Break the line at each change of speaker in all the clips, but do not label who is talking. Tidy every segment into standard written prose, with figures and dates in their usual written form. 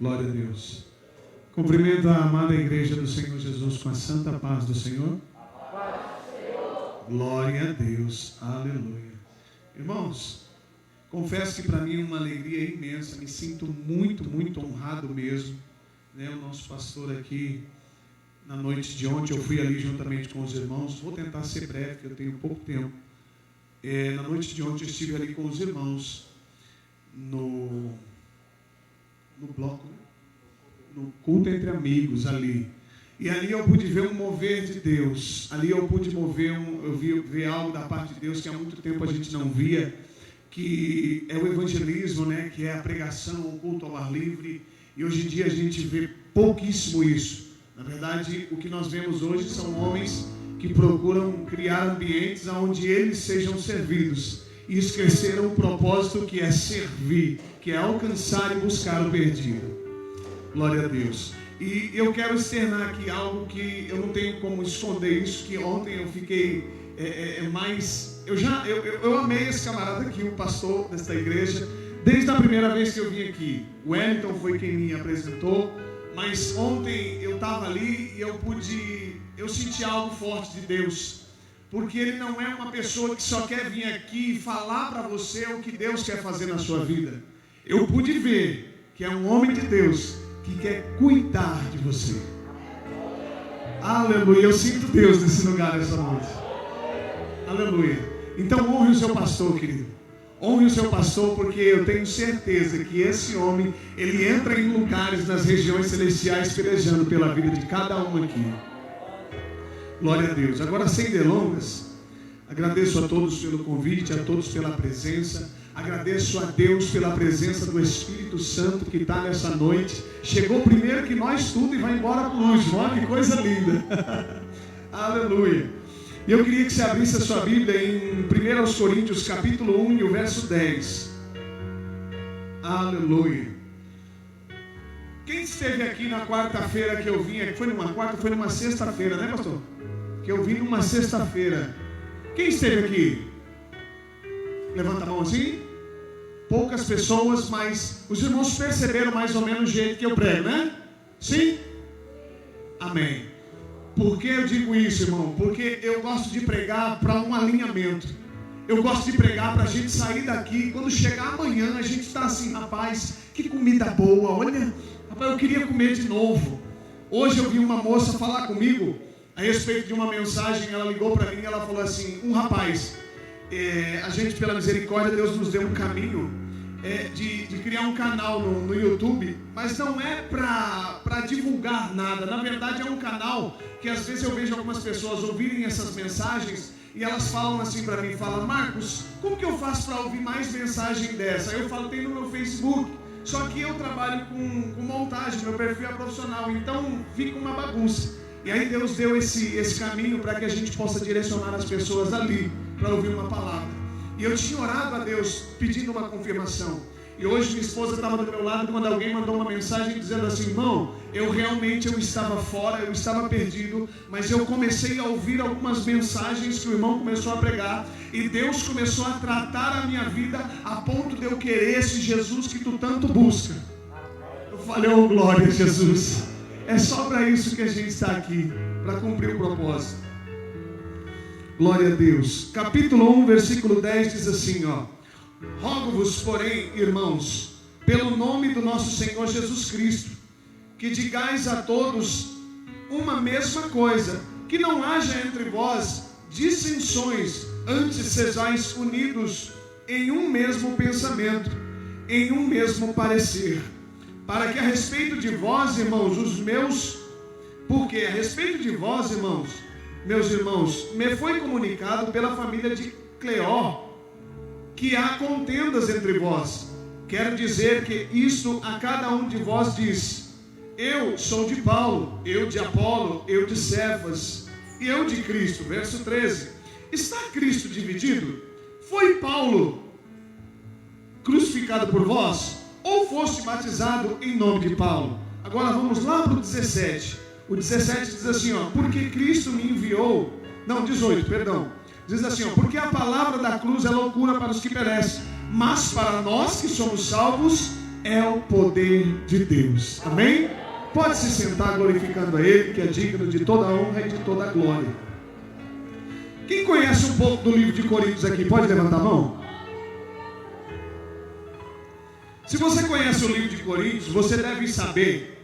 Glória a Deus. Cumprimento a amada igreja do Senhor Jesus com a santa paz do Senhor. Glória a Deus. Aleluia. Irmãos, confesso que para mim é uma alegria imensa. Me sinto muito, muito honrado mesmo. O nosso pastor aqui, na noite de ontem, eu fui ali juntamente com os irmãos. Vou tentar ser breve, porque eu tenho pouco tempo. Na noite de ontem eu estive ali com os irmãos no bloco, no culto entre amigos ali. E ali eu pude ver um mover de Deus. Ali eu pude ver algo da parte de Deus que há muito tempo a gente não via, que é o evangelismo, né? Que é a pregação, o culto ao ar livre. E hoje em dia a gente vê pouquíssimo isso. Na verdade, o que nós vemos hoje são homens que procuram criar ambientes onde eles sejam servidos e esqueceram o propósito, que é servir, que é alcançar e buscar o perdido. Glória a Deus. E eu quero externar aqui algo que eu não tenho como esconder isso, que ontem eu fiquei mais... Eu amei esse camarada aqui, o pastor desta igreja, desde a primeira vez que eu vim aqui. O Wellington foi quem me apresentou, mas ontem eu estava ali e eu senti algo forte de Deus, porque Ele não é uma pessoa que só quer vir aqui e falar para você o que Deus quer fazer na sua vida. Eu pude ver que é um homem de Deus que quer cuidar de você. Aleluia, eu sinto Deus nesse lugar essa noite. Aleluia. Então honre o seu pastor, querido. Honre o seu pastor, porque eu tenho certeza que esse homem, ele entra em lugares nas regiões celestiais pelejando pela vida de cada um aqui. Glória a Deus. Agora, sem delongas, agradeço a todos pelo convite, a todos pela presença. Agradeço a Deus pela presença do Espírito Santo que está nessa noite. Chegou primeiro que nós tudo e vai embora por último. Olha que coisa linda. Aleluia. E eu queria que você abrisse a sua Bíblia em 1 Coríntios capítulo 1 e o verso 10. Aleluia. Quem esteve aqui na quarta-feira que eu vim? Foi numa quarta, foi numa sexta-feira, né, pastor? Que eu vim numa sexta-feira. Quem esteve aqui? Levanta a mão assim. Poucas pessoas, mas os irmãos perceberam mais ou menos o jeito que eu prego, né? Sim? Amém. Por que eu digo isso, irmão? Porque eu gosto de pregar para um alinhamento. Eu gosto de pregar para a gente sair daqui. Quando chegar amanhã, a gente está assim, rapaz, que comida boa. Olha, rapaz, eu queria comer de novo. Hoje eu vi uma moça falar comigo a respeito de uma mensagem. Ela ligou para mim e ela falou assim: um rapaz, a gente, pela misericórdia, Deus nos deu um caminho de criar um canal no YouTube, mas não é para divulgar nada. Na verdade, é um canal que às vezes eu vejo algumas pessoas ouvirem essas mensagens e elas falam assim para mim, falam: Marcos, como que eu faço para ouvir mais mensagem dessa? Aí eu falo: tem no meu Facebook. Só que eu trabalho com montagem, meu perfil é profissional, então fica uma bagunça. E aí Deus deu esse caminho para que a gente possa direcionar as pessoas ali para ouvir uma palavra. E eu tinha orado a Deus pedindo uma confirmação. E hoje minha esposa estava do meu lado quando alguém mandou uma mensagem dizendo assim: irmão, eu estava fora, eu estava perdido, mas eu comecei a ouvir algumas mensagens que o irmão começou a pregar, e Deus começou a tratar a minha vida a ponto de eu querer esse Jesus que tu tanto busca. Eu falei: oh, glória a Jesus. É só para isso que a gente está aqui, para cumprir o propósito. Glória a Deus. Capítulo 1, versículo 10 diz assim, ó: rogo-vos, porém, irmãos, pelo nome do nosso Senhor Jesus Cristo, que digais a todos uma mesma coisa, que não haja entre vós dissensões, antes sejais unidos em um mesmo pensamento, em um mesmo parecer. Para que a respeito de vós, irmãos, porque a respeito de vós, irmãos, meus irmãos, me foi comunicado pela família de Cleó que há contendas entre vós. Quero dizer que isto a cada um de vós diz: eu sou de Paulo, eu de Apolo, eu de Cefas, e eu de Cristo. Verso 13. Está Cristo dividido? Foi Paulo crucificado por vós? Ou foste batizado em nome de Paulo? Agora vamos lá para o 17. O 17 diz assim, ó: porque Cristo me enviou. Não, 18, perdão. Diz assim, ó: porque a palavra da cruz é loucura para os que perecem, mas para nós que somos salvos, é o poder de Deus. Amém? Pode se sentar glorificando a Ele, que é digno de toda a honra e de toda a glória. Quem conhece um pouco do livro de Coríntios aqui, pode levantar a mão? Se você conhece o livro de Coríntios, você deve saber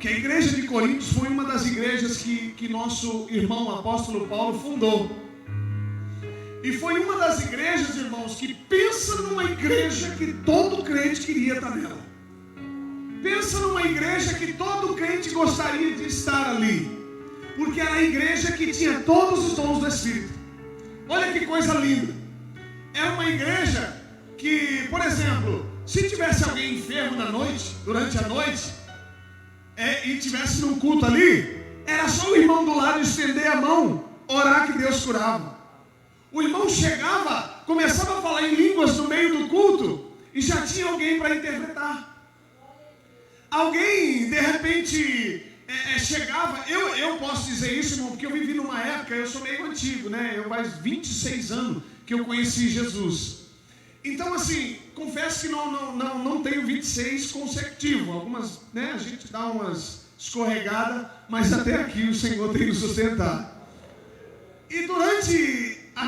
que a igreja de Coríntios foi uma das igrejas que nosso irmão apóstolo Paulo fundou. E foi uma das igrejas, irmãos, que pensa numa igreja que todo crente queria estar nela. Pensa numa igreja que todo crente gostaria de estar ali. Porque era a igreja que tinha todos os dons do Espírito. Olha que coisa linda. Era uma igreja que, por exemplo, se tivesse alguém enfermo na noite, durante a noite, e tivesse num culto ali, era só o irmão do lado estender a mão, orar que Deus curava. O irmão chegava, começava a falar em línguas no meio do culto, e já tinha alguém para interpretar. Alguém, de repente, chegava, eu posso dizer isso, irmão, porque eu vivi numa época, eu sou meio antigo, né? Eu faz 26 anos que eu conheci Jesus. Então, assim, confesso que não tenho 26 consecutivo. Algumas, né, a gente dá umas escorregadas, mas até aqui o Senhor tem nos sustentado. E durante a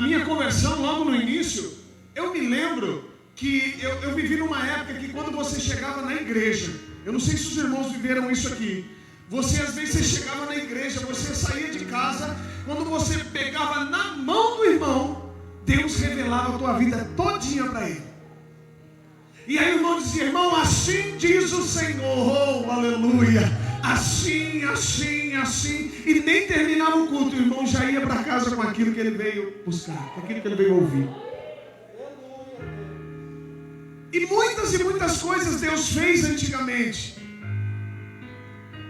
minha conversão, logo no início, eu me lembro que eu vivi numa época que quando você chegava na igreja, eu não sei se os irmãos viveram isso aqui, às vezes você chegava na igreja, você saía de casa, quando você pegava na mão do irmão, Deus revelava a tua vida todinha para ele. E aí o irmão dizia: irmão, assim diz o Senhor, oh, aleluia, assim, assim, assim, e nem terminava o culto, o irmão já ia para casa com aquilo que ele veio buscar, com aquilo que ele veio ouvir. E muitas coisas Deus fez antigamente.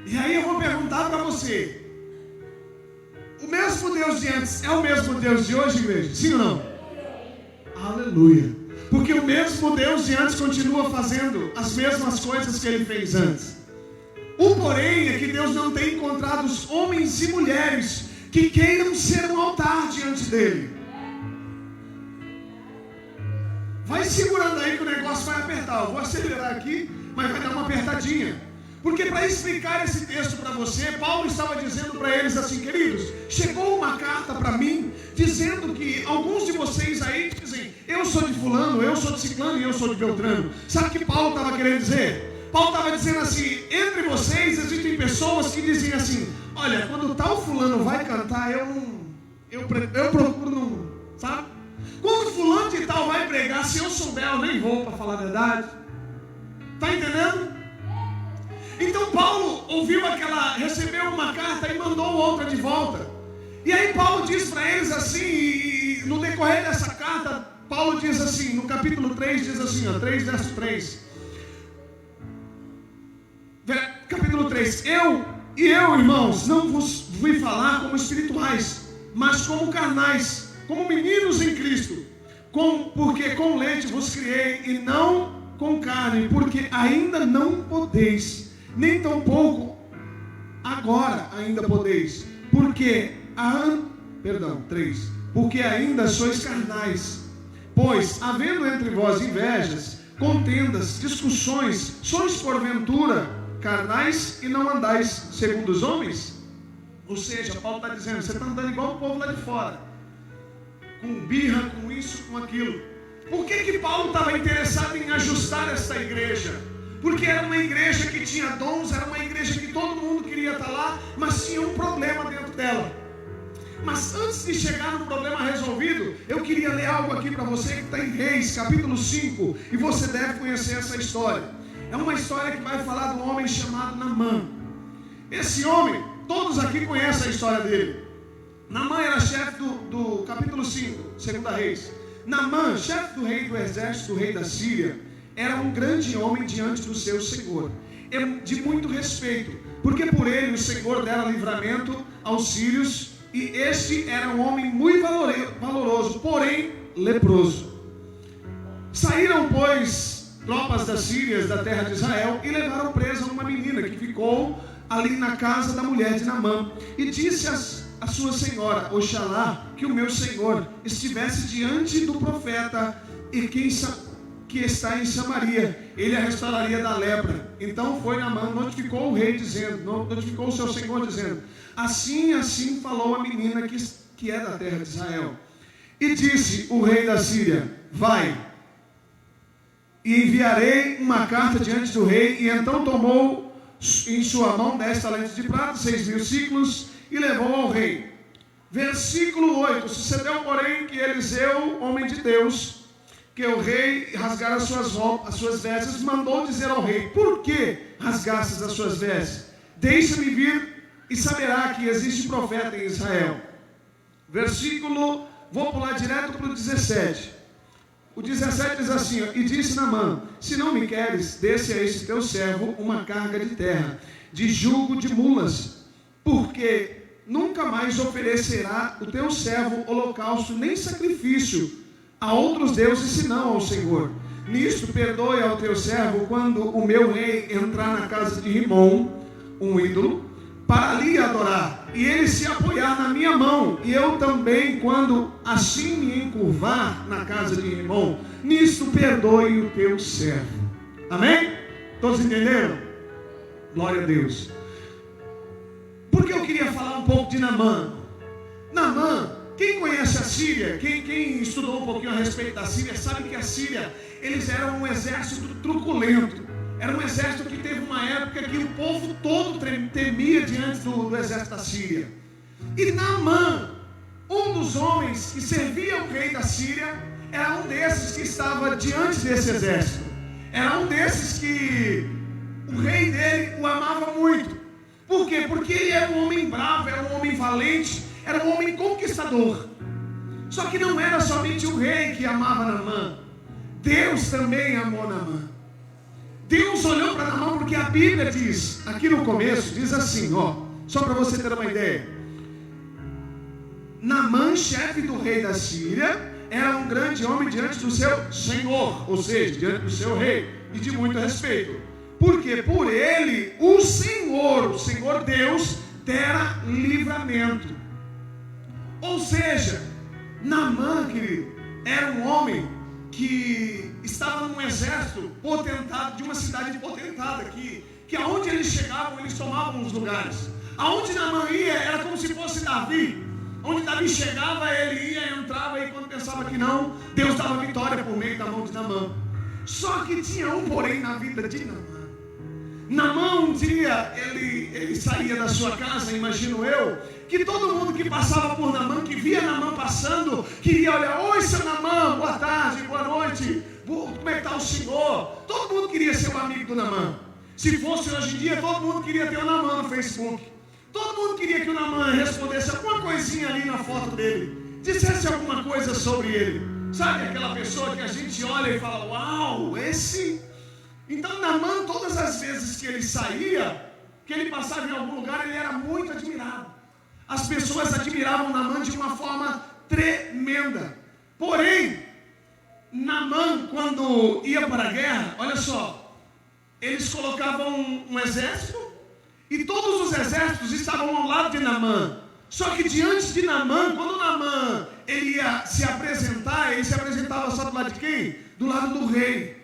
E aí eu vou perguntar para você: o mesmo Deus de antes é o mesmo Deus de hoje, igreja? Sim ou não? Aleluia. Porque o mesmo Deus de antes continua fazendo as mesmas coisas que Ele fez antes. O porém é que Deus não tem encontrado os homens e mulheres que queiram ser um altar diante dEle. Vai segurando aí que o negócio vai apertar. Eu vou acelerar aqui, mas vai dar uma apertadinha. Porque para explicar esse texto para você, Paulo estava dizendo para eles assim: queridos, chegou uma carta para mim, dizendo que alguns de vocês aí dizem: eu sou de fulano, eu sou de ciclano e eu sou de beltrano. Sabe o que Paulo estava querendo dizer? Paulo estava dizendo assim: entre vocês existem pessoas que dizem assim: olha, quando tal fulano vai cantar, eu procuro não, sabe? Quando fulano de tal vai pregar, se eu souber, eu nem vou, para falar a verdade. Está entendendo? Então Paulo recebeu uma carta e mandou outra de volta. E aí Paulo diz para eles assim, e no decorrer dessa carta, Paulo diz assim, no capítulo 3, diz assim, 3 verso 3. Capítulo 3, eu, irmãos, não vos fui falar como espirituais, mas como carnais, como meninos em Cristo, porque com leite vos criei e não com carne, porque ainda não podeis, nem tampouco agora ainda podeis, porque ainda sois carnais. Pois, havendo entre vós invejas, contendas, discussões, sois porventura carnais e não andais segundo os homens? Ou seja, Paulo está dizendo: você está andando igual o povo lá de fora, com birra, com isso, com aquilo. Por que Paulo estava interessado em ajustar esta igreja? Porque era uma igreja que tinha dons, era uma igreja que todo mundo queria estar lá, mas tinha um problema dentro dela. Mas antes de chegar no problema resolvido, eu queria ler algo aqui para você que está em Reis, capítulo 5, e você deve conhecer essa história. É uma história que vai falar de um homem chamado Naamã. Esse homem, todos aqui conhecem a história dele. Naamã era chefe do capítulo 5, 2 Reis. Naamã, chefe do rei do exército, do rei da Síria, era um grande homem diante do seu Senhor, de muito respeito, porque por ele o Senhor dera livramento aos sírios, e este era um homem muito valoroso, porém leproso. Saíram, pois, tropas das Sírias da terra de Israel e levaram presa uma menina que ficou ali na casa da mulher de Naamã, e disse a sua senhora: oxalá que o meu senhor estivesse diante do profeta, e quem que está em Samaria, ele a restauraria da lepra. Então foi Naamã, notificou o rei dizendo, notificou o seu senhor dizendo, assim falou a menina que é da terra de Israel. E disse o rei da Síria, vai, e enviarei uma carta diante do rei. E então tomou em sua mão 10 talentos de prata, 6.000 siclos, e levou ao rei. Versículo 8, sucedeu porém que Eliseu, homem de Deus, que o rei rasgara as suas vestes, mandou dizer ao rei, por que rasgastes as suas vestes? Deixa-me vir e saberá que existe profeta em Israel. Vou pular direto para o 17. O 17 diz assim, e disse Naamã, se não me queres, desce a este teu servo uma carga de terra, de jugo de mulas, porque nunca mais oferecerá o teu servo holocausto nem sacrifício a outros deuses senão ao Senhor. Nisto perdoe ao teu servo quando o meu rei entrar na casa de Rimom, um ídolo, para ali adorar, e ele se apoiar na minha mão, e eu também, quando assim me encurvar na casa de Rimom, nisto perdoe o teu servo. Amém? Todos entenderam? Glória a Deus. Porque eu queria falar um pouco de Naamã. Naamã, quem conhece a Síria, quem estudou um pouquinho a respeito da Síria, sabe que a Síria, eles eram um exército truculento. Era um exército que teve uma época que o povo todo temia diante do exército da Síria. E Naamã, um dos homens que servia o rei da Síria, era um desses que estava diante desse exército. Era um desses que o rei dele o amava muito. Por quê? Porque ele era um homem bravo, era um homem valente, era um homem conquistador. Só que não era somente o rei que amava Naamã. Deus também amou Naamã. Deus olhou para Naamã porque a Bíblia diz, aqui no começo, diz assim, só para você ter uma ideia. Naamã, chefe do rei da Síria, era um grande homem diante do seu senhor, ou seja, diante do seu rei, e de muito respeito. Porque por ele, o Senhor Deus, dera livramento. Ou seja, Naamã, querido, era um homem que estava num exército potentado, de uma cidade potentada, que aonde eles chegavam, eles tomavam os lugares. Aonde Naamã ia, era como se fosse Davi. Onde Davi chegava, ele ia, entrava, e quando pensava que não, Deus dava vitória por meio da mão de Naamã. Só que tinha um porém na vida de Naamã. Naamã, um dia, ele saía da sua casa, imagino eu, que todo mundo que passava por Naamã, que via Naamã passando, queria olhar, oi seu Naamã, boa tarde, boa noite, como é que está o senhor? Todo mundo queria ser um amigo do Naamã. Se fosse hoje em dia, todo mundo queria ter o Naamã no Facebook. Todo mundo queria que o Naamã respondesse alguma coisinha ali na foto dele, dissesse alguma coisa sobre ele. Sabe aquela pessoa que a gente olha e fala, uau, esse... Então Naamã, todas as vezes que ele saía, que ele passava em algum lugar, ele era muito admirado. As pessoas admiravam Naamã de uma forma tremenda. Porém, Naamã, quando ia para a guerra, olha só, eles colocavam um exército, e todos os exércitos estavam ao lado de Naamã. Só que diante de Naamã, quando Naamã ele ia se apresentar, ele se apresentava só do lado de quem? Do lado do rei.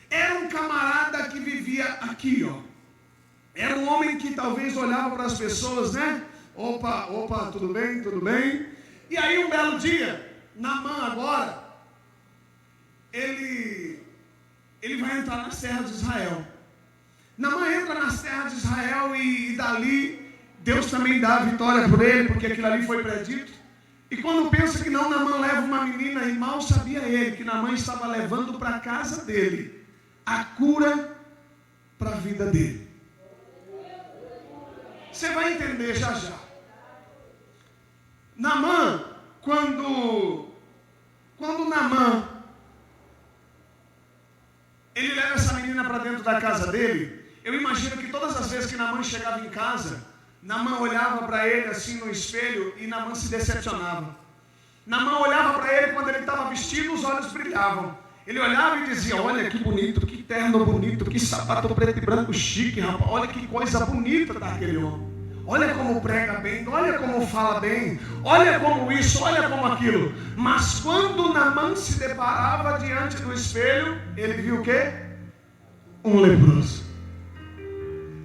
Era um camarada que vivia aqui, Era um homem que talvez olhava para as pessoas, né? Opa, tudo bem, tudo bem? E aí um belo dia, Naamã agora, ele vai entrar nas terras de Israel. Naamã entra nas terras de Israel e dali Deus também dá a vitória por ele, porque aquilo ali foi predito. E quando pensa que não, Naamã leva uma menina, e mal sabia ele que Naamã estava levando para a casa dele a cura para a vida dele. Você vai entender já já. Naamã, quando Naamã ele leva essa menina para dentro da casa dele, eu imagino que todas as vezes que Naamã chegava em casa, Naamã olhava para ele assim no espelho e Naamã se decepcionava. Naamã olhava para ele quando ele estava vestido, os olhos brilhavam. Ele olhava e dizia, olha que bonito, que terno bonito, que sapato preto e branco chique, rapaz. Olha que coisa bonita daquele homem. olha como prega bem, olha como fala bem, olha como isso, olha como aquilo. Mas quando Naamã se deparava diante do espelho, ele viu o quê? Um leproso.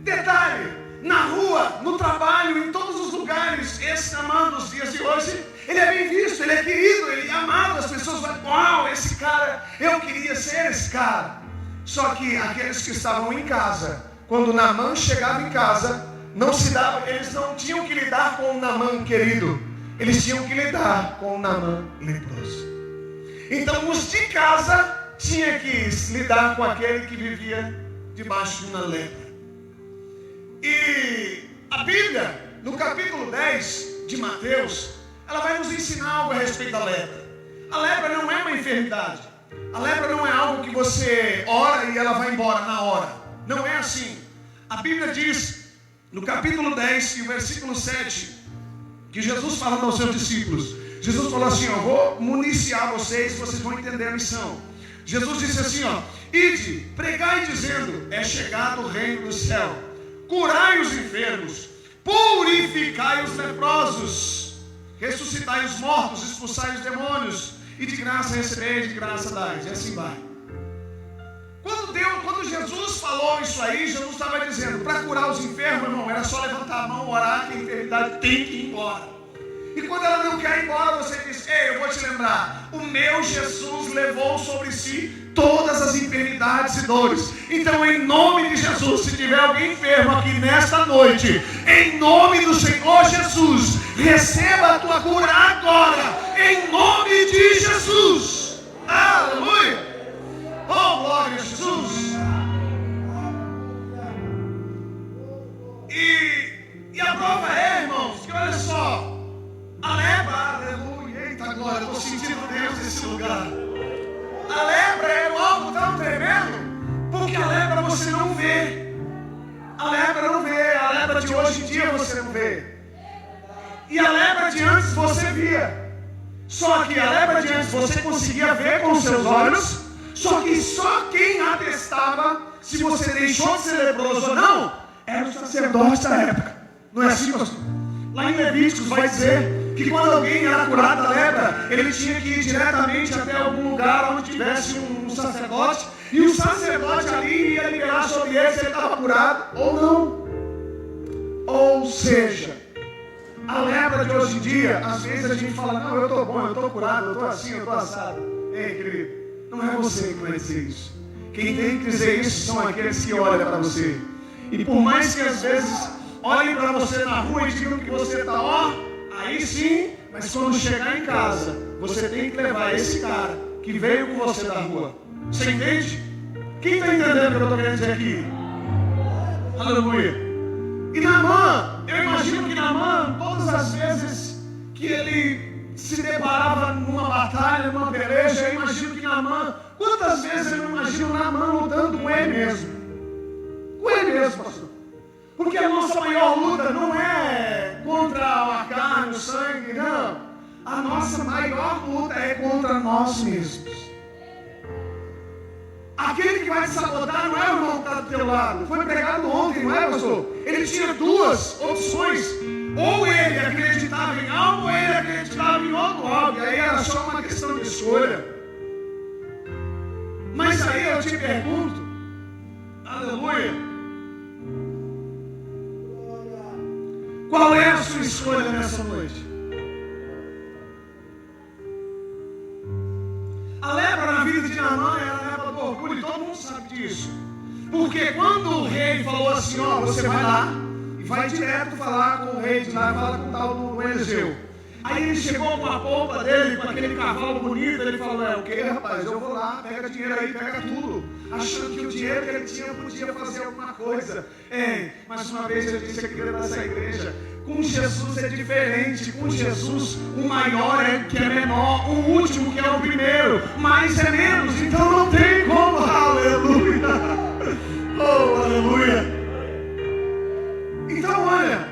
Detalhe, na rua, no trabalho, em todos os lugares, esse Naamã dos dias de hoje, ele é bem visto, ele é querido, ele é amado. As pessoas falam, uau, esse cara, eu queria ser esse cara. Só que aqueles que estavam em casa, quando Naamã chegava em casa, eles não tinham que lidar com o Naamã querido, eles tinham que lidar com o Naamã leproso. Então os de casa tinham que lidar com aquele que vivia debaixo de uma lepra. E a Bíblia, no capítulo 10 de Mateus, ela vai nos ensinar algo a respeito da lepra. A lepra não é uma enfermidade. A lepra não é algo que você ora e ela vai embora na hora. Não é assim. A Bíblia diz, no capítulo 10 e o versículo 7, que Jesus falando aos seus discípulos, Jesus falou assim, eu vou municiar vocês vão entender a missão. Jesus disse assim, ide, pregai dizendo, é chegado o reino do céu. Curai os enfermos, purificai os leprosos, ressuscitai os mortos, expulsai os demônios, e de graça recebeis, de graça dais. E assim vai. Quando Jesus falou isso aí, Jesus estava dizendo, para curar os enfermos, irmão, era só levantar a mão, orar, que a enfermidade tem que ir embora. E quando ela não quer ir embora, você diz, ei, eu vou te lembrar, o meu Jesus levou sobre si todas as enfermidades e dores. Então, em nome de Jesus, se tiver alguém enfermo aqui nesta noite, em nome do Senhor Jesus, receba a tua cura agora, em nome de Jesus. Aleluia! Oh, glória a Jesus! E a prova é, irmãos, que olha só, a lepra, aleluia, eita glória, eu estou sentindo Deus nesse lugar. A lepra é algo tão tremendo, porque a lepra você não vê. A lepra não vê, a lepra de hoje em dia você não vê. E a lepra de antes você via. Só que a lepra de antes você conseguia ver com os seus olhos, só que só quem atestava se você deixou de ser leproso ou não, era o sacerdote da época. Não é assim, pastor? Lá em Levíticos vai dizer que quando alguém era curado da lepra, ele tinha que ir diretamente até algum lugar onde tivesse um sacerdote, e o sacerdote ali ia liberar sobre ele se ele estava curado ou não. Ou seja, a lepra de hoje em dia, às vezes a gente fala, não, eu estou bom, eu estou curado, eu estou assim, eu estou assado. Ei, querido, não é você que vai dizer isso. Quem tem que dizer isso são aqueles que olham para você. E por mais que às vezes olhem para você na rua e digam que você está, aí sim, mas quando chegar em casa, você tem que levar esse cara que veio com você da rua. Você entende? Quem está entendendo o que eu estou querendo dizer aqui? Aleluia. E Naamã, eu imagino que Naamã, todas as vezes que ele se deparava numa batalha, numa peleja, eu imagino que Naamã, quantas vezes eu imagino Naamã lutando com ele mesmo? Com ele mesmo, pastor. Porque a nossa maior luta não é contra a carne, o sangue, não. A nossa maior luta é contra nós mesmos. Aquele que vai te sabotar não é o irmão que está do teu lado. Foi pregado ontem, não é, pastor? Ele tinha duas opções. Ou ele acreditava em algo, ou ele acreditava em outro algo. E aí era só uma questão de escolha. Mas aí eu te pergunto, aleluia, qual é a sua escolha nessa noite? A lepra na vida de Naamã era a lepra do orgulho, e todo mundo sabe disso. Porque quando o rei falou assim, você vai lá e vai direto falar com o rei de lá, fala com o tal do Eliseu. Aí ele chegou com a polpa dele, com aquele cavalo bonito, ele falou, o que, rapaz? Eu vou lá, pega dinheiro aí, pega tudo. Achando que o dinheiro que ele tinha podia fazer alguma coisa. Mais uma vez eu disse aqui nessa igreja, com Jesus é diferente. Com Jesus o maior é que é menor, o último que é o primeiro, mais é menos, então não tem como. Aleluia. Oh, aleluia. Então olha,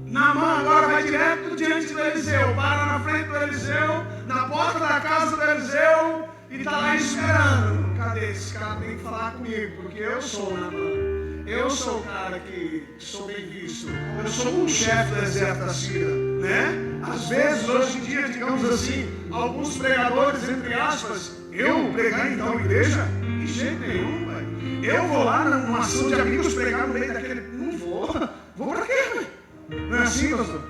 Naamã agora vai direto diante do Eliseu, para na frente do Eliseu, na porta da casa do Eliseu, e está lá esperando. Cadê esse cara? Tem que falar comigo, porque eu sou Naamã. eu sou o cara que sou bem visto. Eu sou um chefe do exército da Síria, né? Às vezes, hoje em dia, digamos assim, alguns pregadores, entre aspas, eu pregar então a igreja? De jeito nenhum, velho. Eu vou lá numa ação de amigos pregar no meio daquele... Não vou. Vou pra quê, velho? Não é assim, pastor?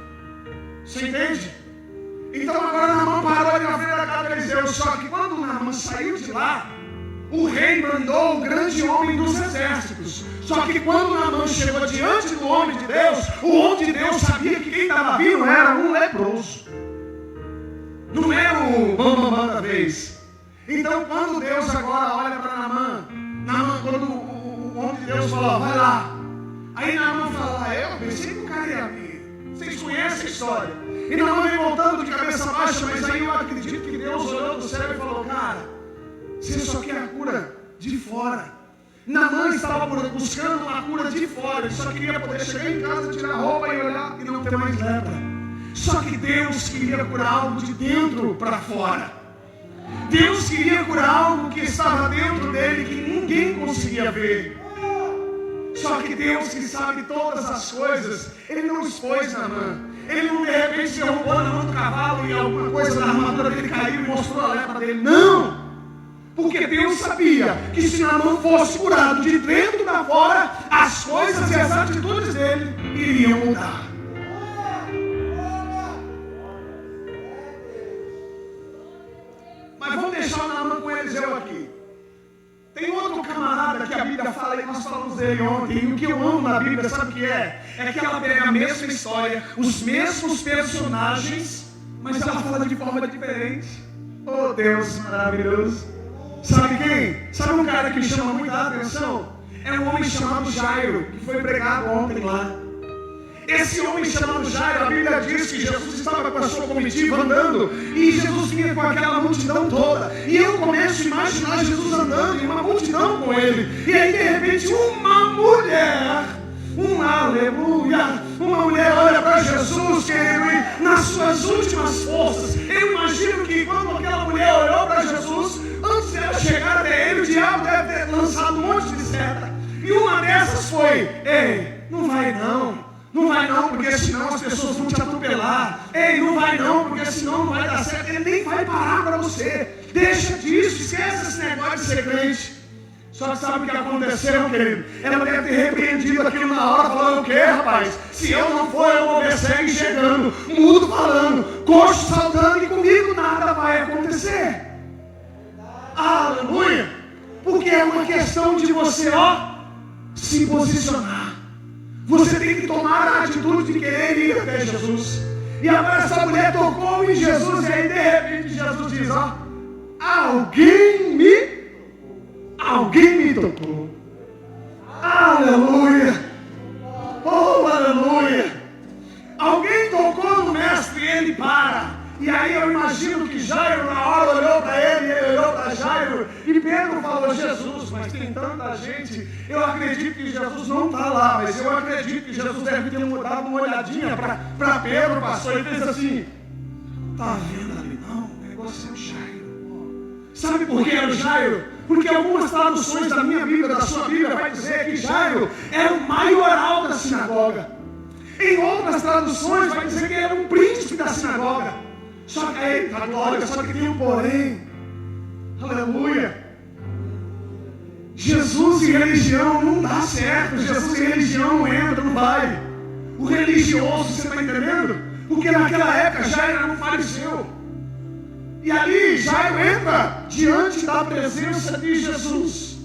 Você entende? Então agora Naamã parou ali na frente da casa de Eliseu. Só que quando Naamã saiu de lá, o rei mandou o grande homem dos exércitos. Só que quando Naamã chegou diante do homem de Deus, o homem de Deus sabia que quem estava vindo era um leproso. Não era o bambambam da vez. Então quando Deus agora olha para Naamã, quando o homem de Deus falou, vai lá. Aí Naamã fala, eu pensei que o cara ia vir. Vocês conhecem a história. E Naamã vem voltando de cabeça baixa, mas aí eu acredito que Deus olhou do céu e falou, cara, você só quer a cura de fora. Naamã estava buscando uma cura de fora. Ele só queria poder chegar em casa, tirar a roupa e olhar e não ter mais lepra. Só que Deus queria curar algo de dentro para fora. Deus queria curar algo que estava dentro dele, que ninguém conseguia ver. Só que Deus, que sabe todas as coisas, Ele não expôs Naamã. Ele não de repente derrubou Naamã do cavalo e alguma coisa da armadura dele caiu e mostrou a lepra dele. Não! Porque Deus sabia que se Naamã fosse curado de dentro para fora, as coisas e as atitudes dele iriam mudar. Mas vamos deixar o Naamã com Eliseu aqui. Tem outro camarada que a Bíblia fala, e nós falamos dele ontem, e o que eu amo na Bíblia, sabe o que é? É que ela pega a mesma história, os mesmos personagens, mas ela fala de forma diferente. Oh Deus maravilhoso! Sabe quem? Sabe um cara que me chama muita atenção? É um homem chamado Jairo, que foi pregado ontem lá. Esse homem chamado Jairo, a Bíblia diz que Jesus estava com a sua comitiva andando, e Jesus vinha com aquela multidão toda. E eu começo a imaginar Jesus andando e uma multidão com ele. E aí de repente uma mulher, uma mulher olha para Jesus, querido, e nas suas últimas forças. Eu imagino que quando aquela mulher olhou para Jesus, antes de ela chegar até ele, o diabo deve ter lançado um monte de seta. E uma dessas foi, ei, não vai não. Não vai não, porque senão as pessoas vão te atropelar. Ei, não vai não, porque senão não vai dar certo. Ele nem vai parar para você. Deixa disso, esquece esse negócio de ser crente. Só que sabe o que aconteceu, querido? Ela deve ter repreendido aquilo na hora, falando o quê, rapaz? Se eu não for, eu vou ver cego enxergando, mudo falando, coxo saltando, e comigo nada vai acontecer. Aleluia! Porque é uma questão de você, se posicionar. Você tem que tomar a atitude de querer ir até Jesus. E agora essa mulher tocou em Jesus, e aí de repente Jesus diz, alguém me tocou. Aleluia. Oh, aleluia. Alguém tocou no mestre e ele para. E aí eu imagino que Jairo na hora olhou para ele olhou para Jairo, e Pedro falou, Jesus, mas tem tanta gente. Eu acredito que Jesus não está lá, mas eu acredito que Jesus deve ter dado uma olhadinha para Pedro, pastor, e fez assim, está vendo ali não? O negócio é o Jairo. Sabe por que era o Jairo? Porque algumas traduções da minha Bíblia, da sua Bíblia, vai dizer que Jairo era o maioral da sinagoga. Em outras traduções vai dizer que era um príncipe da sinagoga. Só que aí, a glória, só que tem um porém. Aleluia. Jesus e religião não dá certo. Jesus e religião não entra, não vai. O religioso, você está entendendo? Porque naquela época Jairo era um fariseu. E ali Jairo entra diante da presença de Jesus.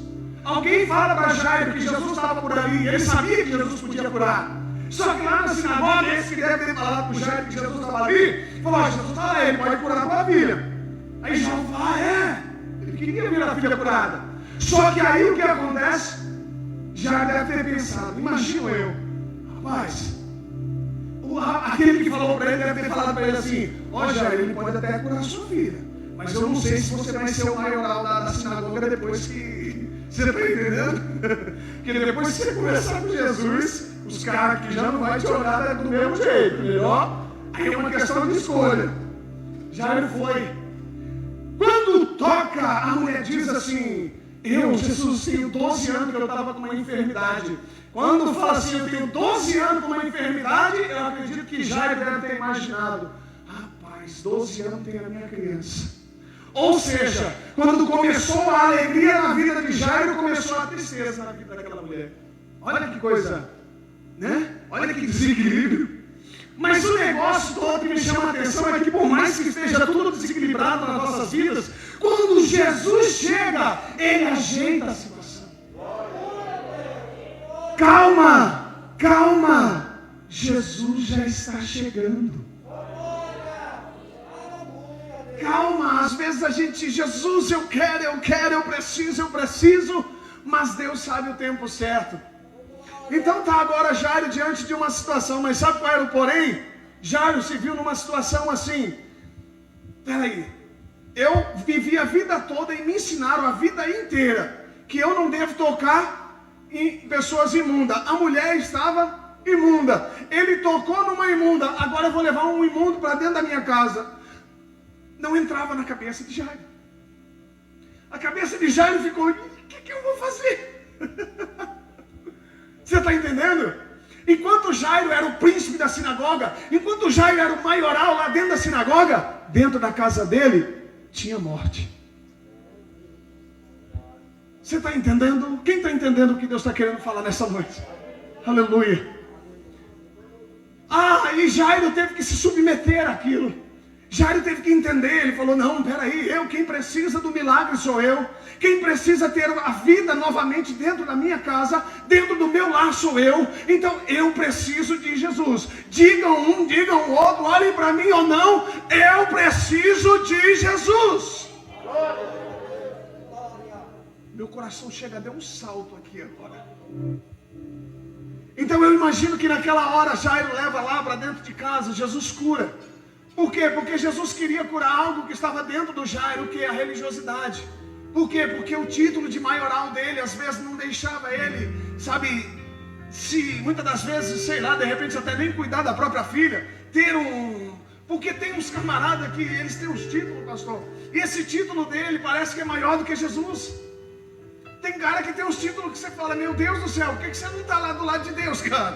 Alguém fala para Jairo que Jesus estava por ali. Ele sabia que Jesus podia curar. Só que lá na sinagoga, esse que deve ter falado para o Jairo que Jesus estava ali, falou, Jesus está lá, ele pode curar a tua filha. Aí Jairo fala, ele queria ver a filha curada. Só que aí o que acontece? Jairo deve ter pensado, imagino eu, rapaz, aquele que falou para ele deve ter falado para ele assim, Jairo, ele pode até curar a sua filha, mas eu não sei se você vai ser o maioral da sinagoga depois que... Você está entendendo? Porque depois que você conversar com Jesus, os caras que já não vão te olhar do mesmo jeito, melhor? Aí é uma questão de escolha. Jairo foi. Quando toca, a mulher diz assim, Jesus, tenho 12 anos que eu estava com uma enfermidade. Quando fala assim, eu tenho 12 anos com uma enfermidade, eu acredito que Jairo deve ter imaginado: rapaz, 12 anos tem a minha criança. Ou seja, quando começou a alegria na vida de Jairo, começou a tristeza na vida daquela mulher. Olha que coisa, né? Olha que desequilíbrio. Mas o negócio todo que me chama a atenção é que, por mais que esteja tudo desequilibrado nas nossas vidas, quando Jesus chega, Ele ajeita a situação. Calma, calma, Jesus já está chegando. Calma, às vezes a gente, Jesus, eu quero, eu preciso, mas Deus sabe o tempo certo. Então está agora Jairo diante de uma situação, mas sabe qual era o porém? Jairo se viu numa situação assim: peraí, eu vivi a vida toda e me ensinaram a vida inteira que eu não devo tocar em pessoas imundas. A mulher estava imunda, ele tocou numa imunda, agora eu vou levar um imundo para dentro da minha casa. Não entrava na cabeça de Jairo. A cabeça de Jairo ficou: o que eu vou fazer? Você está entendendo? Enquanto Jairo era o príncipe da sinagoga, enquanto Jairo era o maioral lá dentro da sinagoga, dentro da casa dele tinha morte. Você está entendendo? Quem está entendendo o que Deus está querendo falar nessa noite? Aleluia. E Jairo teve que se submeter àquilo. Jairo teve que entender. Ele falou: não, peraí, quem precisa do milagre sou eu. Quem precisa ter a vida novamente dentro da minha casa, dentro do meu lar sou eu. Então eu preciso de Jesus. Digam um, digam o outro, olhem para mim ou não, eu preciso de Jesus. Meu coração chega a dar um salto aqui agora. Então eu imagino que naquela hora Jairo leva lá para dentro de casa, Jesus cura. Por quê? Porque Jesus queria curar algo que estava dentro do Jairo, que é a religiosidade. Por quê? Porque o título de maioral dele, às vezes, não deixava ele, sabe, se muitas das vezes, sei lá, de repente até nem cuidar da própria filha, porque tem uns camaradas que eles têm os títulos, pastor, e esse título dele parece que é maior do que Jesus. Tem cara que tem uns títulos que você fala: meu Deus do céu, por que você não está lá do lado de Deus, cara?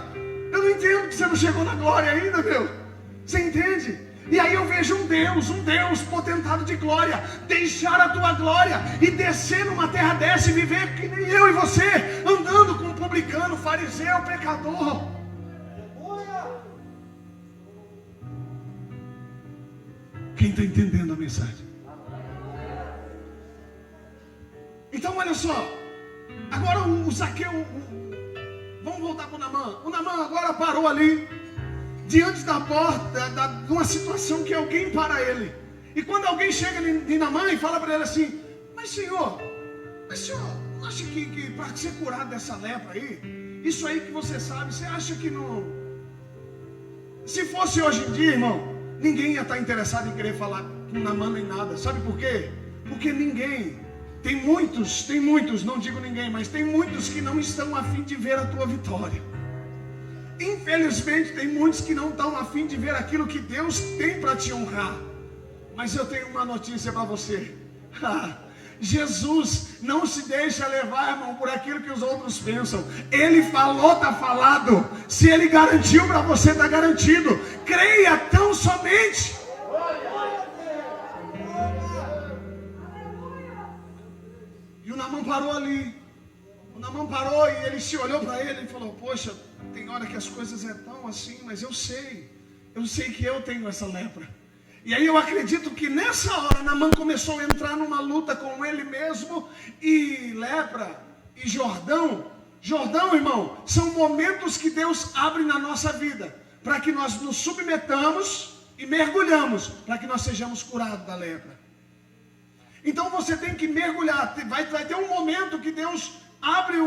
Eu não entendo que você não chegou na glória ainda, meu. Você entende? E aí eu vejo um Deus potentado de glória, deixar a tua glória e descer numa terra dessa e viver que nem eu e você, andando com um publicano, fariseu, pecador. Quem está entendendo a mensagem? Então olha só, agora o Zaqueu, vamos voltar para o Naamã. O Naamã agora parou ali, diante da porta, de uma situação que alguém para ele. E quando alguém chega em Naamã e fala para ele assim: mas senhor não acha que para ser curado dessa lepra aí, isso aí que você sabe, você acha que não... Se fosse hoje em dia, irmão, ninguém ia estar interessado em querer falar com Naamã nem nada. Sabe por quê? Porque ninguém... Tem muitos, não digo ninguém, mas tem muitos que não estão a fim de ver a tua vitória. Infelizmente tem muitos que não estão a fim de ver aquilo que Deus tem para te honrar. Mas eu tenho uma notícia para você. Jesus não se deixa levar, irmão, por aquilo que os outros pensam. Ele falou, está falado. Se Ele garantiu para você, está garantido. Creia tão somente. E o Naamã parou ali. O Naamã parou e ele se olhou para ele e falou: poxa, tem hora que as coisas é tão assim, mas eu sei que eu tenho essa lepra. E aí eu acredito que nessa hora Naamã começou a entrar numa luta com ele mesmo. E lepra e Jordão, irmão, são momentos que Deus abre na nossa vida, para que nós nos submetamos e mergulhamos, para que nós sejamos curados da lepra. Então você tem que mergulhar. Vai ter um momento que Deus abre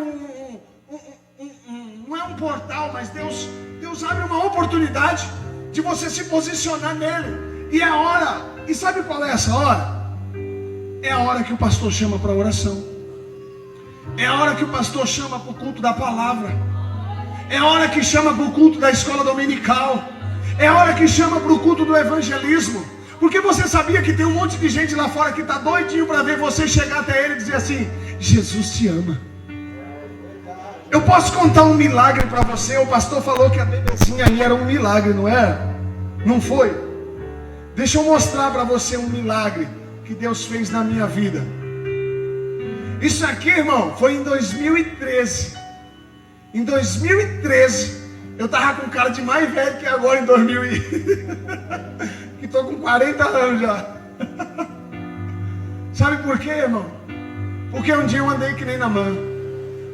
não é um portal, mas Deus abre uma oportunidade de você se posicionar nele. E é a hora, e sabe qual é essa hora? É a hora que o pastor chama para oração. É a hora que o pastor chama para o culto da palavra. É a hora que chama para o culto da escola dominical. É a hora que chama para o culto do evangelismo. Porque você sabia que tem um monte de gente lá fora que está doidinho para ver você chegar até ele e dizer assim:
Jesus te ama. Eu posso contar um milagre para você. O pastor falou que a bebezinha aí era um milagre, não era? Não foi? Deixa eu mostrar para você um milagre que Deus fez na minha vida. Isso aqui, irmão, foi em 2013. Em 2013, eu tava com cara de mais velho que agora em 2000 que tô com 40 anos já. Sabe por quê, irmão? Porque um dia eu andei que nem na mão.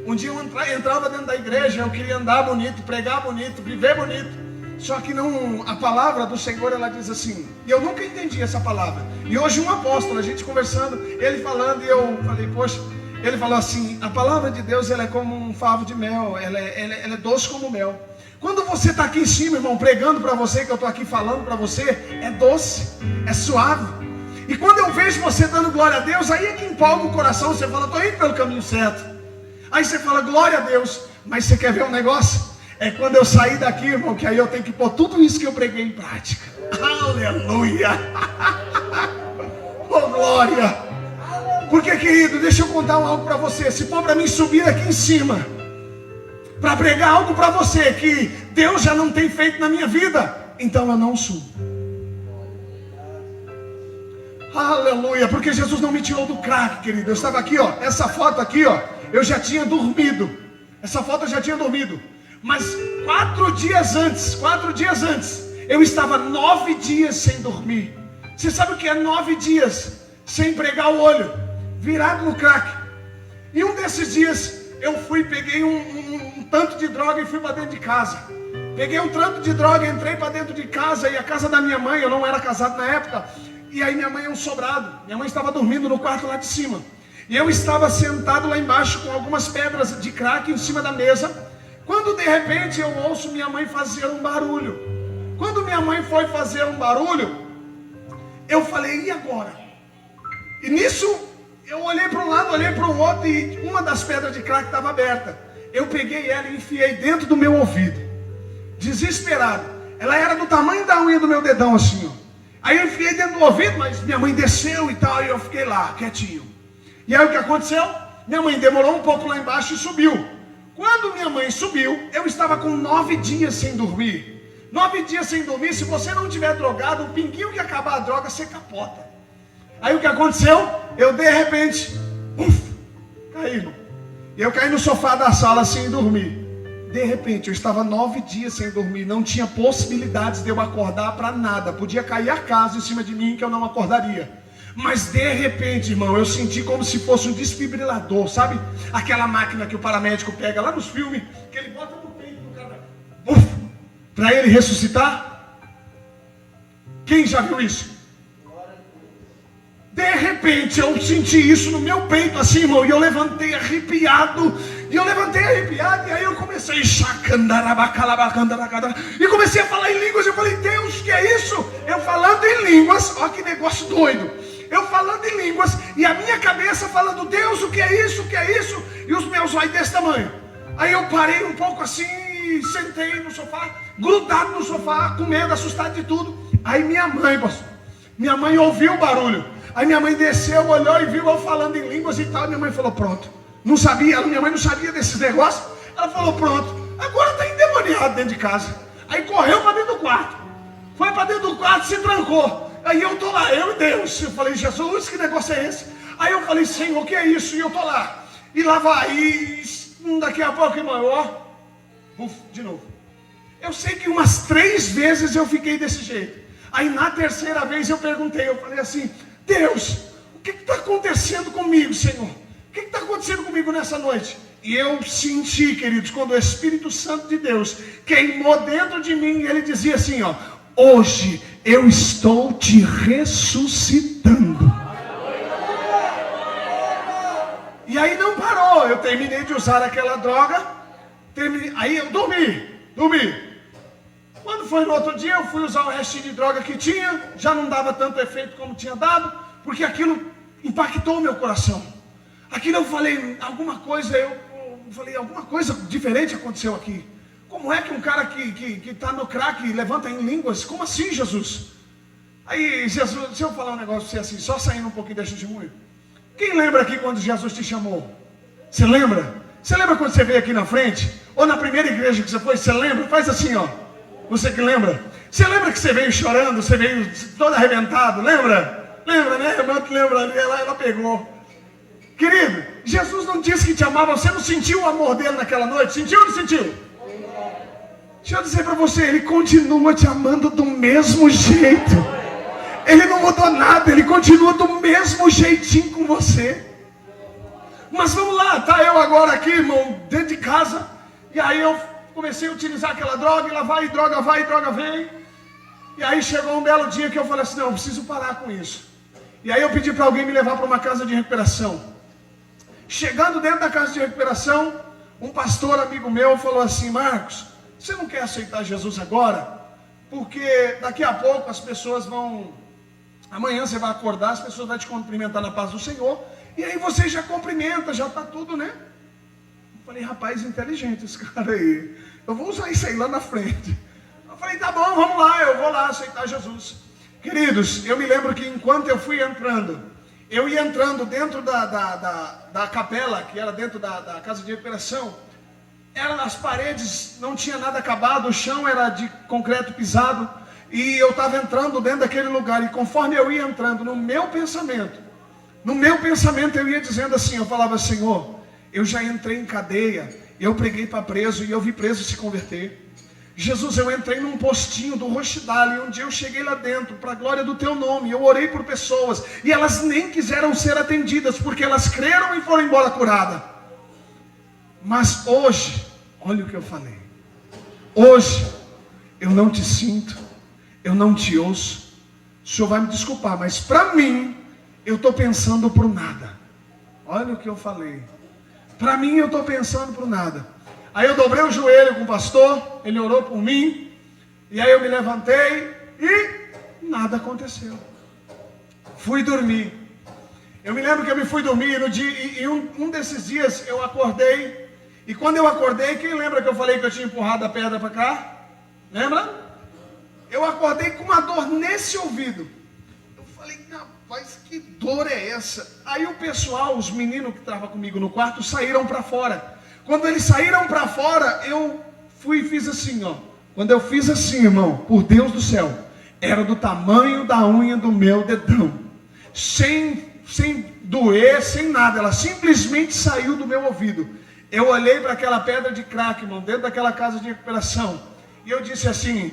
Um dia eu entrava dentro da igreja, eu queria andar bonito, pregar bonito, viver bonito. Só que não, a palavra do Senhor, ela diz assim, e eu nunca entendi essa palavra. E hoje um apóstolo, a gente conversando, ele falando, e eu falei, poxa, ele falou assim, a palavra de Deus, ela é como um favo de mel, ela é doce como mel. Quando você está aqui em cima, irmão, pregando para você, que eu estou aqui falando para você, é doce, é suave. E quando eu vejo você dando glória a Deus, aí é que empolga o coração, você fala, estou indo pelo caminho certo. Aí você fala, glória a Deus. Mas você quer ver um negócio? É quando eu sair daqui, irmão, que aí eu tenho que pôr tudo isso que eu preguei em prática. Aleluia. Oh, glória. Porque, querido, deixa eu contar algo para você. Se for para mim subir aqui em cima para pregar algo para você que Deus já não tem feito na minha vida, então eu não subo. Aleluia. Porque Jesus não me tirou do crack, querido. Eu estava aqui, ó. Essa foto aqui, ó, eu já tinha dormido. Essa foto eu já tinha dormido. Mas 4 dias antes, eu estava 9 dias sem dormir. Você sabe o que é 9 dias sem pregar o olho, virado no crack? E um desses dias eu fui, peguei um tanto de droga e fui para dentro de casa. Peguei um tanto de droga, entrei para dentro de casa. E a casa da minha mãe, eu não era casado na época. E aí minha mãe é um sobrado. Minha mãe estava dormindo no quarto lá de cima. E eu estava sentado lá embaixo com algumas pedras de crack em cima da mesa. Quando de repente eu ouço minha mãe fazer um barulho. Quando minha mãe foi fazer um barulho, eu falei, e agora? E nisso eu olhei para um lado, olhei para o outro, e uma das pedras de crack estava aberta. Eu peguei ela e enfiei dentro do meu ouvido, desesperado. Ela era do tamanho da unha do meu dedão assim, ó. Aí eu enfiei dentro do ouvido, mas minha mãe desceu e tal, e eu fiquei lá, quietinho. E aí o que aconteceu? Minha mãe demorou um pouco lá embaixo e subiu. Quando minha mãe subiu, eu estava com 9 dias sem dormir. 9 dias sem dormir. Se você não tiver drogado, o pinguinho que acabar a droga, você capota. Aí o que aconteceu? Eu de repente, caí, irmão. E eu caí no sofá da sala assim e dormi. De repente, eu estava 9 dias sem dormir. Não tinha possibilidades de eu acordar para nada. Podia cair a casa em cima de mim que eu não acordaria. Mas de repente, irmão, eu senti como se fosse um desfibrilador, sabe? Aquela máquina que o paramédico pega lá nos filmes, que ele bota no peito do cara, para ele ressuscitar. Quem já viu isso? De repente eu senti isso no meu peito assim, irmão, e eu levantei arrepiado. E aí eu comecei e comecei a falar em línguas. Eu falei, Deus, que é isso? Eu falando em línguas, olha que negócio doido. Eu falando em línguas e a minha cabeça falando, Deus, o que é isso? O que é isso? E os meus olhos desse tamanho. Aí eu parei um pouco assim e sentei no sofá, grudado no sofá, com medo, assustado de tudo. Aí minha mãe ouviu o barulho. Aí minha mãe desceu, olhou e viu eu falando em línguas e tal. Minha mãe falou, pronto. Não sabia, minha mãe não sabia desses negócios. Ela falou, pronto, agora está endemoniado dentro de casa. Aí correu para dentro do quarto. Foi para dentro do quarto e se trancou. Aí eu estou lá, eu e Deus. Eu falei, Jesus, que negócio é esse? Aí eu falei, Senhor, o que é isso? E eu estou lá. E lá vai, e daqui a pouco, irmão, ó, de novo. Eu sei que umas 3 vezes eu fiquei desse jeito. Aí na terceira vez eu perguntei, eu falei assim, Deus, o que está acontecendo comigo, Senhor? O que está acontecendo comigo nessa noite? E eu senti, queridos, quando o Espírito Santo de Deus queimou dentro de mim, e ele dizia assim, ó, hoje eu estou te ressuscitando. E aí não parou, eu terminei de usar aquela droga, aí eu dormi. Quando foi no outro dia, eu fui usar o restinho de droga que tinha, já não dava tanto efeito como tinha dado, porque aquilo impactou o meu coração. Aquilo eu falei, alguma coisa diferente aconteceu aqui. Como é que um cara que está no crack levanta em línguas? Como assim, Jesus? Aí, Jesus, se eu falar um negócio pra você assim, só saindo um pouquinho desse testemunho. Quem lembra aqui quando Jesus te chamou? Você lembra? Você lembra quando você veio aqui na frente? Ou na primeira igreja que você foi? Você lembra? Faz assim, ó. Você que lembra? Você lembra que você veio chorando? Você veio todo arrebentado? Lembra? Lembra, né? A irmã que lembra ali, ela pegou. Querido, Jesus não disse que te amava. Você não sentiu o amor dele naquela noite? Sentiu ou não sentiu? Deixa eu dizer para você, ele continua te amando do mesmo jeito. Ele não mudou nada, ele continua do mesmo jeitinho com você. Mas vamos lá, tá eu agora aqui, irmão, dentro de casa. E aí eu comecei a utilizar aquela droga, e lá vai, e droga vem. E aí chegou um belo dia que eu falei assim, não, eu preciso parar com isso. E aí eu pedi para alguém me levar para uma casa de recuperação. Chegando dentro da casa de recuperação, um pastor amigo meu falou assim, Marcos, você não quer aceitar Jesus agora? Porque daqui a pouco as pessoas vão... Amanhã você vai acordar, as pessoas vão te cumprimentar na paz do Senhor. E aí você já cumprimenta, já está tudo, né? Eu falei, rapaz, inteligente esse cara aí. Eu vou usar isso aí lá na frente. Eu falei, tá bom, vamos lá, eu vou lá aceitar Jesus. Queridos, eu me lembro que enquanto eu fui entrando, eu ia entrando dentro da capela, que era dentro da casa de recuperação. As paredes não tinha nada acabado, o chão era de concreto pisado. E eu estava entrando dentro daquele lugar. E conforme eu ia entrando, no meu pensamento eu ia dizendo assim, eu falava, Senhor, eu já entrei em cadeia, eu preguei para preso e eu vi preso se converter. Jesus, eu entrei num postinho do Rochidale, e um dia eu cheguei lá dentro, para a glória do teu nome, eu orei por pessoas, e elas nem quiseram ser atendidas, porque elas creram e foram embora curadas. Mas hoje, olha o que eu falei, hoje, eu não te sinto, eu não te ouço, o senhor vai me desculpar, mas para mim, eu estou pensando por nada. Olha o que eu falei, para mim eu estou pensando por nada. Aí eu dobrei o joelho com o pastor, ele orou por mim, e aí eu me levantei e nada aconteceu. Fui dormir. Eu me lembro que eu me fui dormir no dia, e um desses dias eu acordei, e quando eu acordei, quem lembra que eu falei que eu tinha empurrado a pedra para cá? Lembra? Eu acordei com uma dor nesse ouvido. Eu falei, rapaz, que dor é essa? Aí o pessoal, os meninos que estavam comigo no quarto, saíram para fora. Quando eles saíram para fora, eu fui e fiz assim, ó. Quando eu fiz assim, irmão, por Deus do céu, era do tamanho da unha do meu dedão. Sem doer, sem nada. Ela simplesmente saiu do meu ouvido. Eu olhei para aquela pedra de crack, irmão, dentro daquela casa de recuperação. E eu disse assim,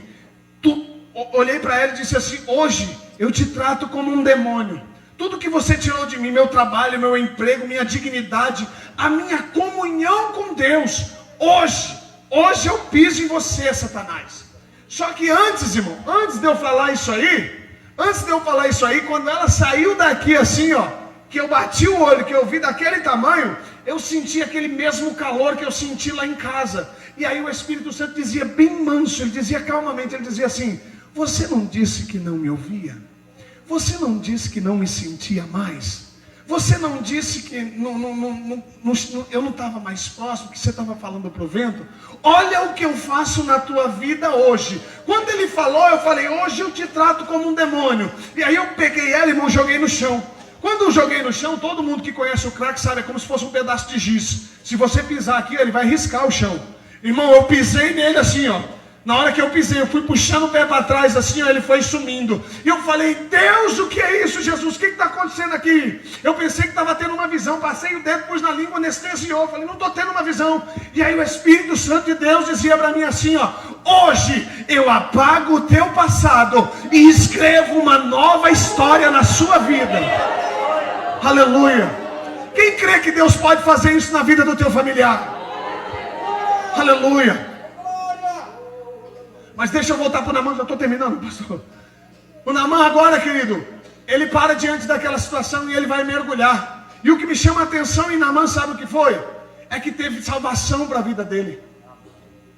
olhei para ela e disse assim, hoje eu te trato como um demônio. Tudo que você tirou de mim, meu trabalho, meu emprego, minha dignidade, a minha comunhão com Deus, hoje eu piso em você, Satanás. Só que antes, irmão, antes de eu falar isso aí, quando ela saiu daqui assim, ó, que eu bati o olho, que eu vi daquele tamanho, eu senti aquele mesmo calor que eu senti lá em casa. E aí o Espírito Santo dizia bem manso, ele dizia calmamente, ele dizia assim, você não disse que não me ouvia? Você não disse que não me sentia mais? Você não disse que eu não estava mais próximo, que você estava falando para o vento? Olha o que eu faço na tua vida hoje. Quando ele falou, eu falei, hoje eu te trato como um demônio. E aí eu peguei ela, irmão, joguei no chão. Quando eu joguei no chão, todo mundo que conhece o crack sabe, é como se fosse um pedaço de giz. Se você pisar aqui, ele vai riscar o chão. Irmão, eu pisei nele assim, ó. Na hora que eu pisei, eu fui puxando o pé para trás assim, ó, ele foi sumindo. E eu falei, Deus, o que é isso, Jesus? O que está acontecendo aqui? Eu pensei que estava tendo uma visão, passei o dedo, pus na língua, anestesiou. Falei, não estou tendo uma visão. E aí o Espírito Santo de Deus dizia para mim assim, ó, hoje eu apago o teu passado e escrevo uma nova história na sua vida. Aleluia. Quem crê que Deus pode fazer isso na vida do teu familiar? Aleluia. Mas deixa eu voltar para o Naamã, já estou terminando, pastor. O Naamã agora, querido, ele para diante daquela situação e ele vai mergulhar. E o que me chama a atenção em Naamã, sabe o que foi? É que teve salvação para a vida dele.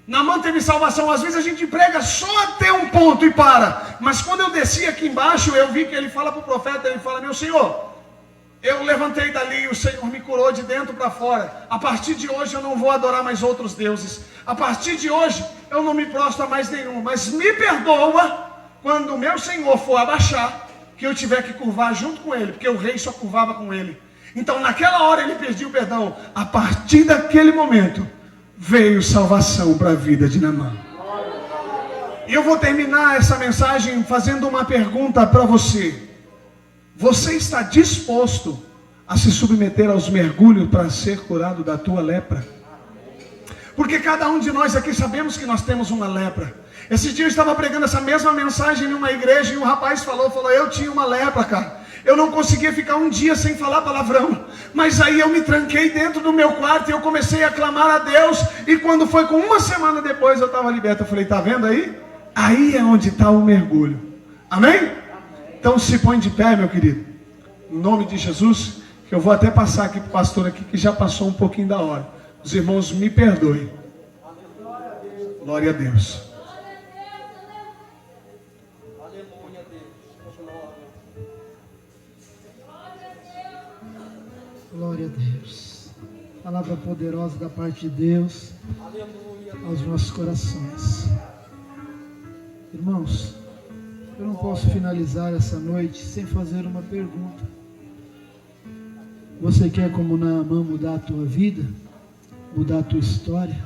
Naamã teve salvação. Às vezes a gente prega só até um ponto e para. Mas quando eu desci aqui embaixo, eu vi que ele fala para o profeta, ele fala, meu Senhor, eu levantei dali e o Senhor me curou de dentro para fora. A partir de hoje eu não vou adorar mais outros deuses. A partir de hoje eu não me prostro a mais nenhum. Mas me perdoa quando o meu Senhor for abaixar, que eu tiver que curvar junto com ele. Porque o rei só curvava com ele. Então naquela hora ele pediu perdão. A partir daquele momento veio salvação para a vida de Naamã. E eu vou terminar essa mensagem fazendo uma pergunta para você. Você está disposto a se submeter aos mergulhos para ser curado da tua lepra? Porque cada um de nós aqui sabemos que nós temos uma lepra. Esse dia eu estava pregando essa mesma mensagem em uma igreja e um rapaz falou, eu tinha uma lepra, cara. Eu não conseguia ficar um dia sem falar palavrão. Mas aí eu me tranquei dentro do meu quarto e eu comecei a clamar a Deus. E quando foi com uma semana depois eu estava liberto. Eu falei, tá vendo aí? Aí é onde está o mergulho. Amém? Então se põe de pé, meu querido. Em nome de Jesus, que eu vou até passar aqui para o pastor aqui, que já passou um pouquinho da hora. Os irmãos me perdoem. Glória a Deus.
Glória a Deus. Palavra poderosa da parte de Deus aos nossos corações. Irmãos, eu não posso finalizar essa noite sem fazer uma pergunta. Você quer, como Naamã, mudar a tua vida? Mudar a tua história?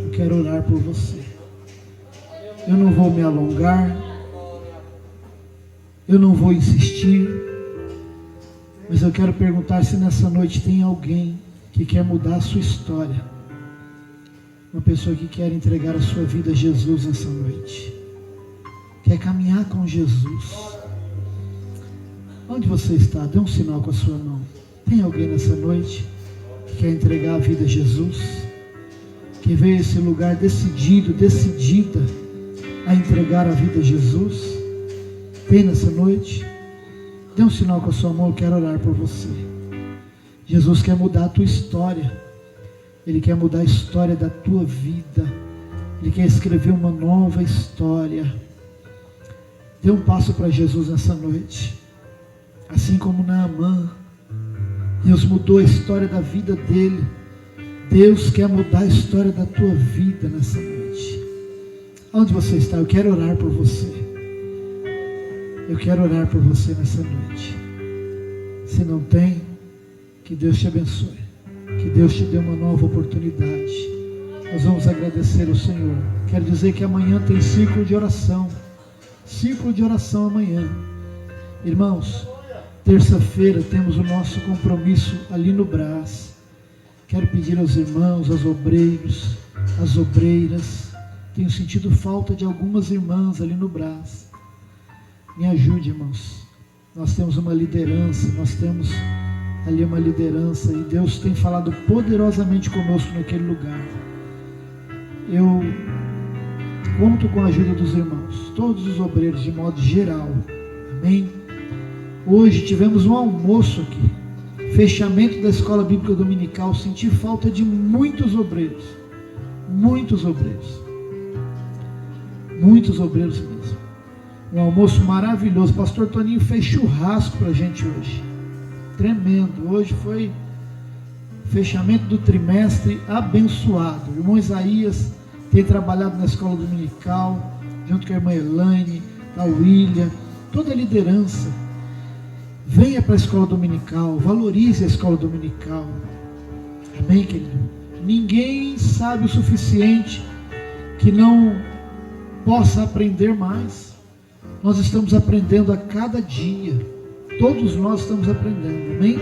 Eu quero orar por você. Eu não vou me alongar. Eu não vou insistir. Mas eu quero perguntar se nessa noite tem alguém que quer mudar a sua história. Uma pessoa que quer entregar a sua vida a Jesus nessa noite. Quer caminhar com Jesus. Onde você está? Dê um sinal com a sua mão. Tem alguém nessa noite que quer entregar a vida a Jesus? Que veio a esse lugar decidido, decidida a entregar a vida a Jesus? Tem nessa noite? Dê um sinal com a sua mão, eu quero orar por você. Jesus quer mudar a tua história. Ele quer mudar a história da tua vida. Ele quer escrever uma nova história. Dê um passo para Jesus nessa noite. Assim como Naamã, Deus mudou a história da vida dele. Deus quer mudar a história da tua vida nessa noite. Onde você está? Eu quero orar por você. Eu quero orar por você nessa noite. Se não tem, que Deus te abençoe. Que Deus te dê uma nova oportunidade. Nós vamos agradecer ao Senhor. Quero dizer que amanhã tem ciclo de oração. Ciclo de oração amanhã. Irmãos, terça-feira temos o nosso compromisso ali no Brás. Quero pedir aos irmãos, aos obreiros, às obreiras. Tenho sentido falta de algumas irmãs ali no Brás. Me ajude, irmãos. Nós temos uma liderança, nós temos ali uma liderança e Deus tem falado poderosamente conosco naquele lugar. Eu conto com a ajuda dos irmãos, todos os obreiros de modo geral. Amém? Hoje tivemos um almoço aqui, fechamento da escola bíblica dominical. Senti falta de muitos obreiros mesmo. Um almoço maravilhoso. Pastor Toninho fez churrasco para a gente hoje. Tremendo. Hoje foi fechamento do trimestre abençoado. O irmão Isaías tem trabalhado na escola dominical, junto com a irmã Elaine, a William, toda a liderança. Venha para a escola dominical, valorize a escola dominical. Amém, querido? Ninguém sabe o suficiente que não possa aprender mais. Nós estamos aprendendo a cada dia. Todos nós estamos aprendendo. Amém?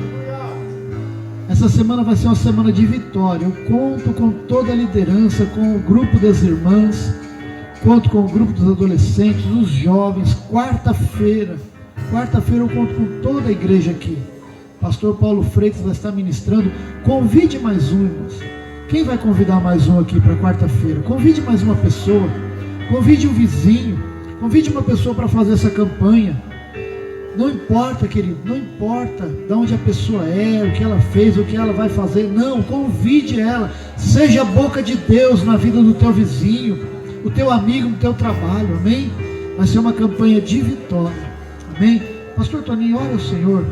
Essa semana vai ser uma semana de vitória. Eu conto com toda a liderança, com o grupo das irmãs, conto com o grupo dos adolescentes, dos jovens. Quarta-feira eu conto com toda a igreja aqui. Pastor Paulo Freitas vai estar ministrando. Convide mais um, irmãos. Quem vai convidar mais um aqui para quarta-feira? Convide mais uma pessoa. Convide um vizinho. Convide uma pessoa para fazer essa campanha. Não importa, querido, não importa de onde a pessoa é, o que ela fez, o que ela vai fazer. Não, convide ela. Seja a boca de Deus na vida do teu vizinho, o teu amigo, no teu trabalho. Amém? Vai ser uma campanha de vitória. Amém? Pastor Toninho, ora ao Senhor.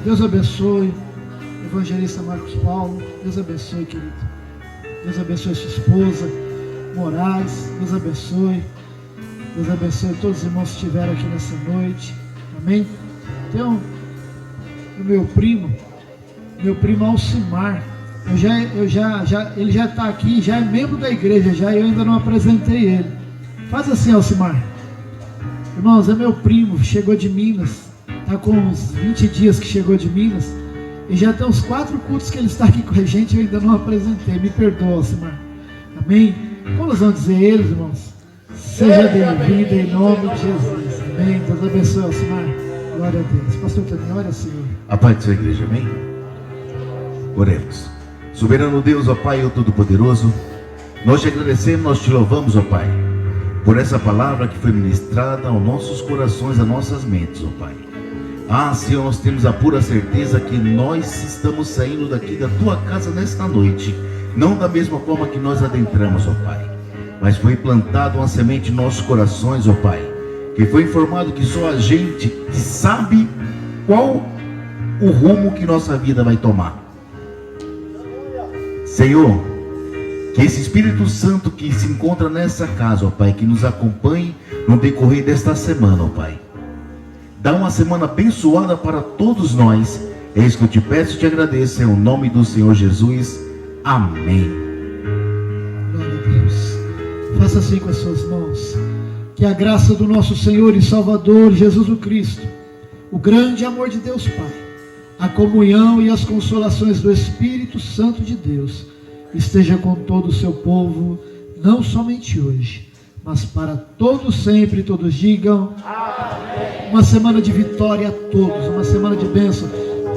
Deus abençoe. Evangelista Marcos Paulo, Deus abençoe, querido. Deus abençoe sua esposa Moraes. Deus abençoe. Deus abençoe todos os irmãos que estiveram aqui nessa noite. Amém? Então, o meu primo Alcimar. Ele já está aqui, já é membro da igreja, eu ainda não apresentei ele. Faz assim, Alcimar. Irmãos, é meu primo, chegou de Minas, está com uns 20 dias que chegou de Minas, e já tem uns 4 cultos que ele está aqui com a gente, eu ainda não apresentei. Me perdoa, Alcimar. Amém? Como nós vamos dizer eles, irmãos? Seja bem-vindo em nome de Jesus. Amém? Deus abençoe, Alcimar. Glória a Deus. Pastor Toninho, ora, Senhor.
A paz de sua igreja, amém? Oremos. Soberano Deus, ó Pai, ó Todo-Poderoso, nós te agradecemos, nós te louvamos, ó Pai, por essa palavra que foi ministrada aos nossos corações, às nossas mentes, ó Pai. Ah, Senhor, nós temos a pura certeza que nós estamos saindo daqui da tua casa nesta noite, não da mesma forma que nós adentramos, ó Pai, mas foi plantada uma semente em nossos corações, ó Pai, que foi informado que só a gente que sabe qual o rumo que nossa vida vai tomar. Senhor, que esse Espírito Santo que se encontra nessa casa, ó Pai, que nos acompanhe no decorrer desta semana, ó Pai. Dá uma semana abençoada para todos nós. É isso que eu te peço e te agradeço, em nome do Senhor Jesus. Amém.
Glória a Deus. Faça assim com as suas mãos. Que a graça do nosso Senhor e Salvador Jesus o Cristo, o grande amor de Deus Pai, a comunhão e as consolações do Espírito Santo de Deus esteja com todo o seu povo, não somente hoje, mas para todos sempre. Todos digam amém. Uma semana de vitória a todos, uma semana de bênção.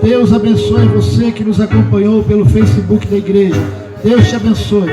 Deus abençoe você que nos acompanhou pelo Facebook da igreja. Deus te abençoe.